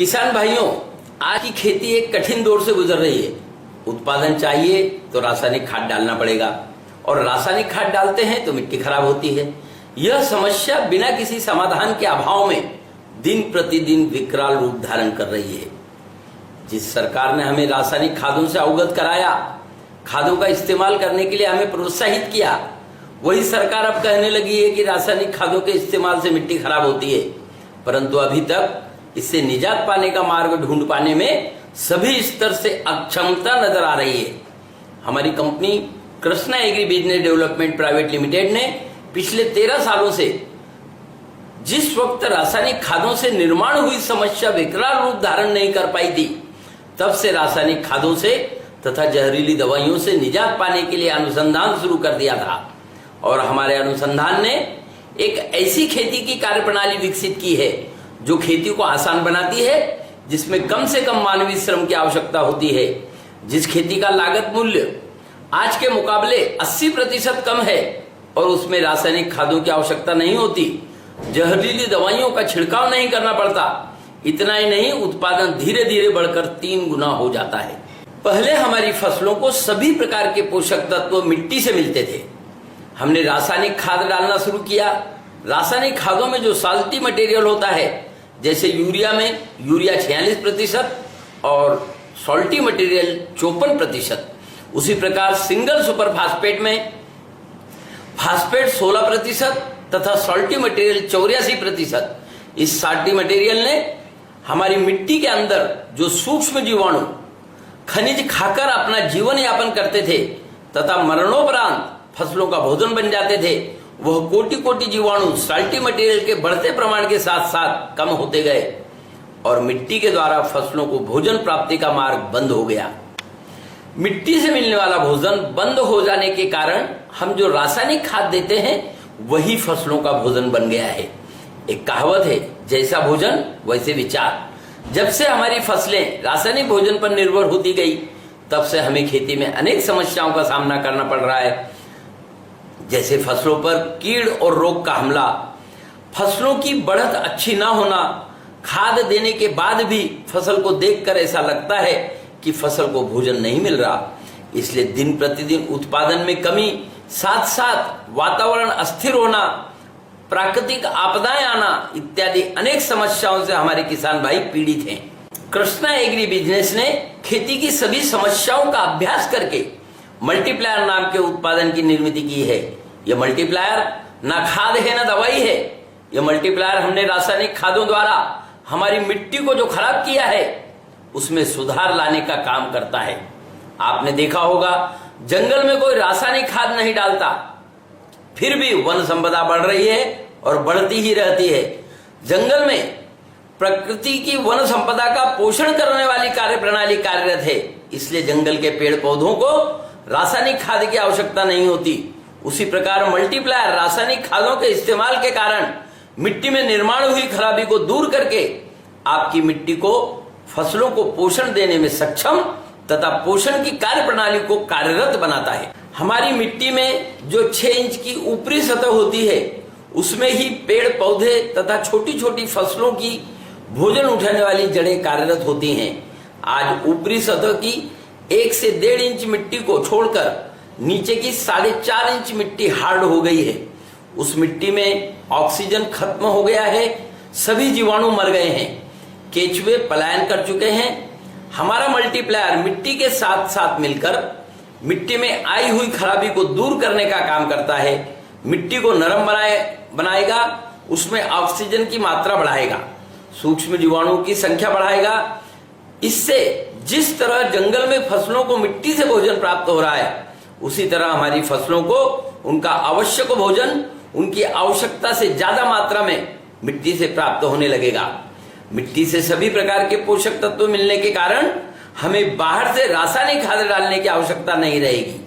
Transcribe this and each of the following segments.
किसान भाइयों, आज की खेती एक कठिन दौर से गुजर रही है। उत्पादन चाहिए तो रासायनिक खाद डालना पड़ेगा और रासायनिक खाद डालते हैं तो मिट्टी खराब होती है। यह समस्या बिना किसी समाधान के अभाव में दिन प्रतिदिन विकराल रूप धारण कर रही है। जिस सरकार ने हमें रासायनिक खादों से अवगत कराया, खादों का इस्तेमाल करने के लिए हमें प्रोत्साहित किया, वही सरकार अब कहने लगी है कि रासायनिक खादों के इस्तेमाल से मिट्टी खराब होती है। परंतु अभी तक इससे निजात पाने का मार्ग ढूंढ पाने में सभी स्तर से अक्षमता नजर आ रही है। हमारी company Krishna agri business development private limited ने पिछले 13 सालों से जिस वक्त रासायनिक खादों से निर्माण हुई समस्या विकराल रूप धारण नहीं कर पाई थी, तब से रासायनिक खादों से तथा जहरीली दवाइयों से निजात पाने के लिए अनुसंधान शुरू कर दिया था। और हमारे अनुसंधान ने एक ऐसी खेती की कार्यप्रणाली विकसित की है जो खेती को आसान बनाती है, जिसमें कम से कम मानवीय श्रम की आवश्यकता होती है, जिस खेती का लागत मूल्य आज के मुकाबले 80% कम है और उसमें रासायनिक खादों की आवश्यकता नहीं होती, जहरीली दवाइयों का छिड़काव नहीं करना पड़ता। इतना ही नहीं, उत्पादन धीरे धीरे बढ़कर 3 गुना हो जाता है। पहले हमारी फसलों को सभी प्रकार के पोषक तत्व मिट्टी से मिलते थे। हमने रासायनिक खाद डालना शुरू किया। रासायनिक खादों में जो साल्टी मटेरियल होता है, जैसे यूरिया में यूरिया 46% और सॉल्टी मटेरियल 54%, उसी प्रकार सिंगल सुपर फास्फेट में फास्फेट 16% तथा सॉल्टी मटेरियल 84%। इस साल्टी मटेरियल ने हमारी मिट्टी के अंदर जो सूक्ष्म जीवाणु खनिज खाकर अपना जीवन यापन करते थे तथा मरणोपरांत फसलों का भोजन बन जाते थे, वह कोटि कोटि जीवाणु साल्टी मटेरियल के बढ़ते प्रमाण के साथ साथ कम होते गए और मिट्टी के द्वारा फसलों को भोजन प्राप्ति का मार्ग बंद हो गया। मिट्टी से मिलने वाला भोजन बंद हो जाने के कारण हम जो रासायनिक खाद देते हैं वही फसलों का भोजन बन गया है। एक कहावत है, जैसा भोजन वैसे विचार। जब से हमारी फसलें रासायनिक भोजन पर निर्भर होती गई, तब से हमें खेती में अनेक समस्याओं का सामना करना पड़ रहा है, जैसे फसलों पर कीड़ और रोग का हमला, फसलों की बढ़त अच्छी ना होना, खाद देने के बाद भी फसल को देखकर ऐसा लगता है कि फसल को भोजन नहीं मिल रहा। इसलिए दिन प्रतिदिन उत्पादन में कमी, साथ साथ वातावरण अस्थिर होना, प्राकृतिक आपदाएं आना इत्यादि अनेक समस्याओं से हमारे किसान भाई पीड़ित हैं। कृष्णा एग्री बिजनेस ने खेती की सभी समस्याओं का अभ्यास करके मल्टीप्लायर नाम के उत्पादन की निर्मित की है। यह मल्टीप्लायर ना खाद है ना दवाई है। यह मल्टीप्लायर हमने रासायनिक खादों द्वारा हमारी मिट्टी को जो खराब किया है उसमें सुधार लाने का काम करता है। आपने देखा होगा, जंगल में कोई रासायनिक खाद नहीं डालता, फिर भी वन संपदा बढ़ रही है और बढ़ती ही रहती है। जंगल में प्रकृति की वन संपदा का पोषण करने वाली कार्यप्रणाली कार्यरत है, इसलिए जंगल के पेड़ पौधों को रासायनिक खाद की आवश्यकता नहीं होती। उसी प्रकार मल्टीप्लायर रासायनिक खादों के इस्तेमाल के कारण मिट्टी में निर्माण हुई खराबी को दूर करके आपकी मिट्टी को फसलों को पोषण देने में सक्षम तथा पोषण की कार्यप्रणाली को कार्यरत बनाता है। हमारी मिट्टी में जो 6 इंच की ऊपरी सतह होती है, उसमें ही पेड़ पौधे तथा छोटी छोटी फसलों की भोजन उठाने वाली जड़ें कार्यरत होती हैं। आज ऊपरी सतह की 1 से 1.5 इंच मिट्टी को छोड़कर नीचे की 4.5 इंच मिट्टी हार्ड हो गई है। उस मिट्टी में ऑक्सीजन खत्म हो गया है, सभी जीवाणु मर गए हैं, केंचुए पलायन कर चुके हैं। हमारा मल्टीप्लायर मिट्टी के साथ साथ मिलकर मिट्टी में आई हुई खराबी को दूर करने का काम करता है। मिट्टी को नरम बनाएगा, उसमें ऑक्सीजन की मात्रा बढ़ाएगा, सूक्ष्म जीवाणुओं की संख्या बढ़ाएगा। इससे जिस तरह जंगल में फसलों को मिट्टी से भोजन प्राप्त हो रहा है, उसी तरह हमारी फसलों को उनका आवश्यक भोजन उनकी आवश्यकता से ज्यादा मात्रा में मिट्टी से प्राप्त होने लगेगा। मिट्टी से सभी प्रकार के पोषक तत्व मिलने के कारण हमें बाहर से रासायनिक खाद डालने की आवश्यकता नहीं रहेगी।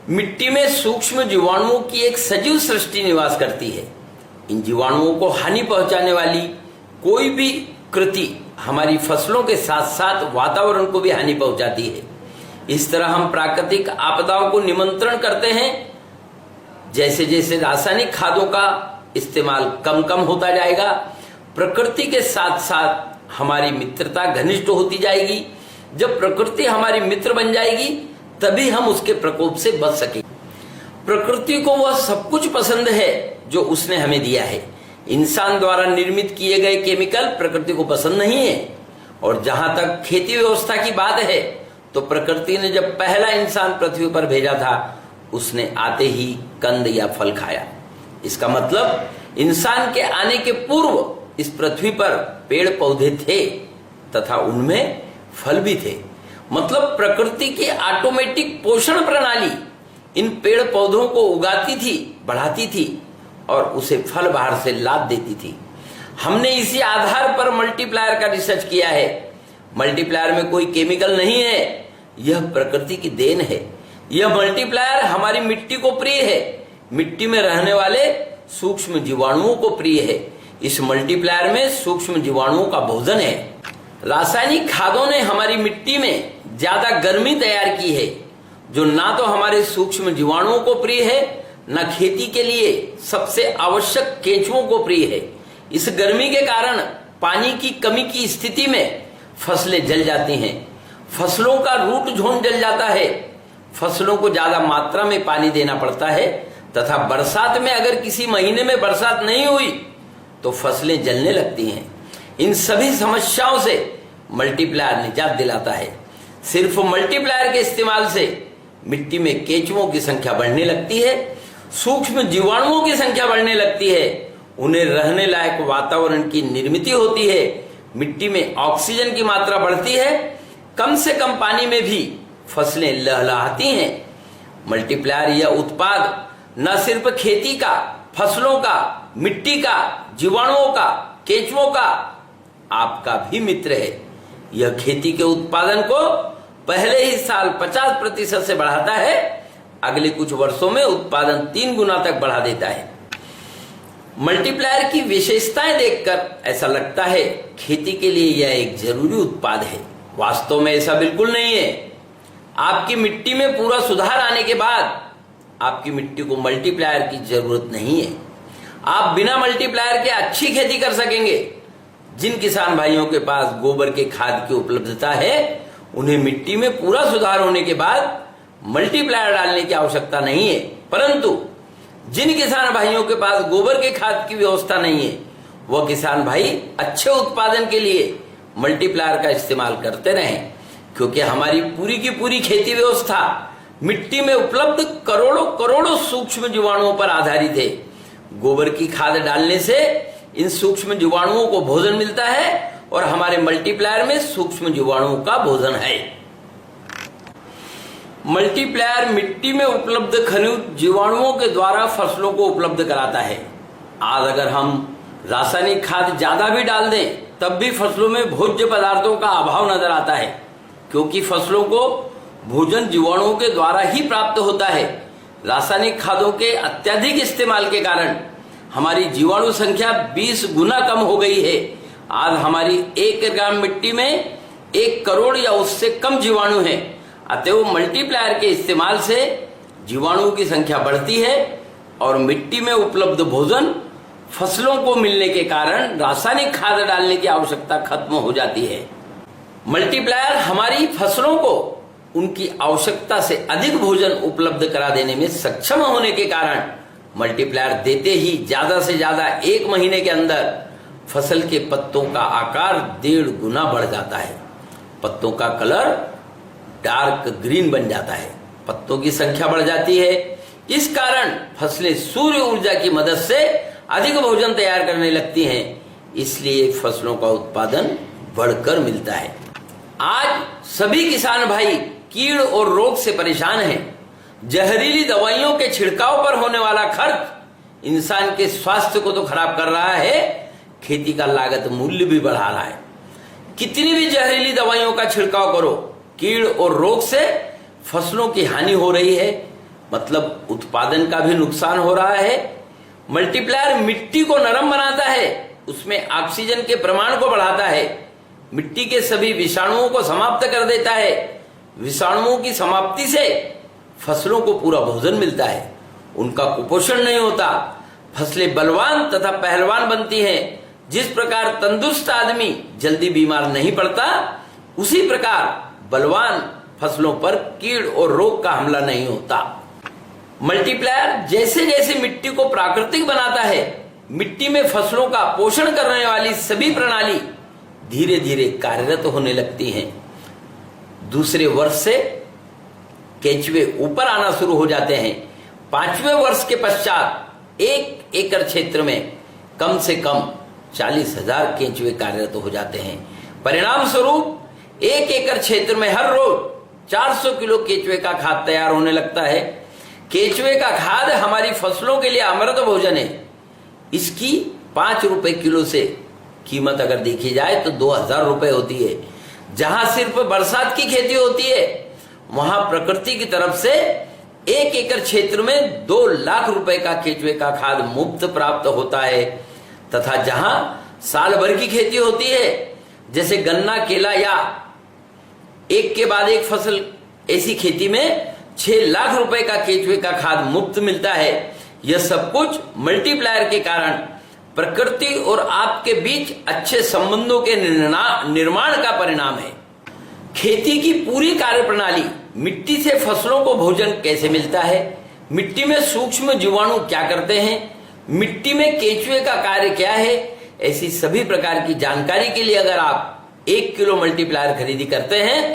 मिट्टी में सूक्ष्म जीवाणुओं की एक सजीव सृष्टि निवास करती है। इन जीवाणुओं को हानि पहुंचाने वाली कोई भी कृति हमारी फसलों के साथ साथ वातावरण को भी हानि पहुंचाती है। इस तरह हम प्राकृतिक आपदाओं को निमंत्रण करते हैं। जैसे जैसे रासायनिक खादों का इस्तेमाल कम कम होता जाएगा, प्रकृति के साथ साथ हमारी मित्रता घनिष्ठ होती जाएगी। जब प्रकृति हमारी मित्र बन जाएगी तभी हम उसके प्रकोप से बच सकेंगे। प्रकृति को वह सब कुछ पसंद है जो उसने हमें दिया है। इंसान द्वारा निर्मित किए गए केमिकल प्रकृति को पसंद नहीं है। और जहां तक खेती व्यवस्था की बात है तो प्रकृति ने जब पहला इंसान पृथ्वी पर भेजा था उसने आते ही कंद या फल खाया। इसका मतलब इंसान के आने के पूर्व इस पृथ्वी पर पेड़ पौधे थे तथा उनमें फल भी थे। मतलब प्रकृति की ऑटोमेटिक पोषण प्रणाली इन पेड़ पौधों को उगाती थी, बढ़ाती थी और उसे फल बाहर से लाद देती थी। हमने इसी आधार पर मल्टीप्लायर का रिसर्च किया है। मल्टीप्लायर में कोई केमिकल नहीं है, यह प्रकृति की देन है। यह मल्टीप्लायर हमारी मिट्टी को प्रिय है, मिट्टी में रहने वाले सूक्ष्म जीवाणुओं को प्रिय है। इस मल्टीप्लायर में सूक्ष्म जीवाणुओं का भोजन है। रासायनिक खादों ने हमारी मिट्टी में ज्यादा गर्मी तैयार की है जो ना तो हमारे सूक्ष्म जीवाणुओं को प्रिय है न खेती के लिए सबसे आवश्यक केंचुओं को प्रिय है। इस गर्मी के कारण पानी की कमी की स्थिति में फसलें जल जाती हैं, फसलों का रूट झोंड जल जाता है, फसलों को ज्यादा मात्रा में पानी देना पड़ता है तथा बरसात में अगर किसी महीने में बरसात नहीं हुई तो फसलें जलने लगती हैं। इन सभी समस्याओं से मल्टीप्लायर निजात दिलाता है। सिर्फ मल्टीप्लायर के इस्तेमाल से मिट्टी में केंचुओं की संख्या बढ़ने लगती है, सूक्ष्म जीवाणुओं की संख्या बढ़ने लगती है, उन्हें रहने लायक वातावरण की निर्मित होती है, मिट्टी में ऑक्सीजन की मात्रा बढ़ती है, कम से कम पानी में भी फसलें लहलहाती हैं। मल्टीप्लायर यह उत्पाद न सिर्फ खेती का, फसलों का, मिट्टी का, जीवाणुओं का, केंचुओं का, आपका भी मित्र है। यह खेती के उत्पादन को पहले ही साल 50% से बढ़ाता है, अगले कुछ वर्षों में उत्पादन 3 गुना तक बढ़ा देता है। मल्टीप्लायर की विशेषताएं देखकर ऐसा लगता है खेती के लिए यह एक जरूरी उत्पाद है। वास्तव में ऐसा बिल्कुल नहीं है। आपकी मिट्टी में पूरा सुधार आने के बाद आपकी मिट्टी को मल्टीप्लायर की जरूरत नहीं है। आप बिना मल्टीप्लायर के अच्छी खेती कर सकेंगे। जिन किसान भाइयों के पास गोबर के खाद की उपलब्धता है उन्हें मिट्टी में पूरा सुधार होने के बाद मल्टीप्लायर डालने की आवश्यकता नहीं है। परंतु जिन किसान भाइयों के पास गोबर के खाद की व्यवस्था नहीं है वह किसान भाई अच्छे उत्पादन के लिए मल्टीप्लायर का इस्तेमाल करते रहें, क्योंकि हमारी पूरी की पूरी खेती व्यवस्था मिट्टी में उपलब्ध करोड़ों करोड़ों सूक्ष्म जीवाणुओं पर आधारित है। गोबर की खाद डालने से इन सूक्ष्म जीवाणुओं को भोजन मिलता है और हमारे मल्टीप्लायर में सूक्ष्म जीवाणुओं का भोजन है। मल्टीप्लायर मिट्टी में उपलब्ध खनिज जीवाणुओं के द्वारा फसलों को उपलब्ध कराता है। आज अगर हम रासायनिक खाद ज्यादा भी डाल दें तब भी फसलों में भोज्य पदार्थों का अभाव नजर आता है, क्योंकि फसलों को भोजन जीवाणुओं के द्वारा ही प्राप्त होता है। रासायनिक खादों के अत्यधिक इस्तेमाल के कारण हमारी जीवाणु संख्या 20 गुना कम हो गई है। आज हमारी 1 ग्राम मिट्टी में 1 करोड़ या उससे कम जीवाणु हैं। अतएव मल्टीप्लायर के इस्तेमाल से जीवाणुओं की संख्या बढ़ती है और मिट्टी में उपलब्ध भोजन फसलों को मिलने के कारण रासायनिक खाद डालने की आवश्यकता खत्म हो जाती है। मल्टीप्लायर हमारी फसलों को उनकी आवश्यकता से अधिक भोजन उपलब्ध करा देने में सक्षम होने के कारण मल्टीप्लायर देते ही ज्यादा से ज्यादा 1 महीने के अंदर फसल के पत्तों का आकार 1.5 गुना बढ़ जाता है। पत्तों का कलर डार्क ग्रीन बन जाता है, पत्तों की संख्या बढ़ जाती है। इस कारण फसलें सूर्य ऊर्जा की मदद से अधिक भोजन तैयार करने लगती हैं, इसलिए फसलों का उत्पादन बढ़कर मिलता है। आज सभी किसान भाई कीड़ और रोग से परेशान हैं। जहरीली दवाइयों के छिड़काव पर होने वाला खर्च इंसान के स्वास्थ्य को तो खराब कर रहा है, खेती का लागत मूल्य भी बढ़ा रहा है। कितनी भी जहरीली दवाइयों का छिड़काव करो, कीड़ और रोग से फसलों की हानि हो रही है, मतलब उत्पादन का भी नुकसान हो रहा है। मल्टीप्लायर मिट्टी को नरम बनाता है, उसमें ऑक्सीजन के प्रमाण को बढ़ाता है, मिट्टी के सभी विषाणुओं को समाप्त कर देता है। विषाणुओं की समाप्ति से फसलों को पूरा भोजन मिलता है, उनका कुपोषण नहीं होता, फसलें बलवान तथा पहलवान बनती हैं जिस प्रकार तंदुरुस्त आदमी जल्दी बीमार नहीं पड़ता, उसी प्रकार बलवान फसलों पर कीड़ और रोग का हमला नहीं होता। मल्टीप्लायर जैसे जैसे मिट्टी को प्राकृतिक बनाता है, मिट्टी में फसलों का पोषण करने वाली सभी प्रणाली धीरे धीरे कार्यरत होने लगती हैं। दूसरे वर्ष से केंचुए ऊपर आना शुरू हो जाते हैं। 5वें वर्ष के पश्चात 1 एकड़ क्षेत्र में कम से कम 40,000 केंचुए कार्यरत हो जाते हैं। परिणाम स्वरूप 1 एकड़ क्षेत्र में हर रोज 400 किलो केंचुए का खाद तैयार होने लगता है। केंचुए का खाद हमारी फसलों के लिए अमृत भोजन है। इसकी 5 रुपए किलो से कीमत अगर देखी जाए तो 2,000 रुपए होती है। जहां सिर्फ बरसात की खेती होती है, वहां प्रकृति की तरफ से 1 एकड़ क्षेत्र में 2 लाख रुपए का केंचुए का खाद मुफ्त प्राप्त होता है। तथा जहां साल भर की खेती होती है, जैसे गन्ना, केला या एक के बाद एक फसल, ऐसी खेती में 6 लाख रुपए का केंचुए का खाद मुफ्त मिलता है। यह सब कुछ मल्टीप्लायर के कारण प्रकृति और आपके बीच अच्छे संबंधों के निर्माण का परिणाम है। खेती की पूरी कार्यप्रणाली, मिट्टी से फसलों को भोजन कैसे मिलता है, मिट्टी में सूक्ष्म जीवाणु क्या करते हैं, मिट्टी में केंचुए का कार्य क्या है, ऐसी सभी प्रकार की जानकारी के लिए अगर आप 1 किलो मल्टीप्लायर खरीदी करते हैं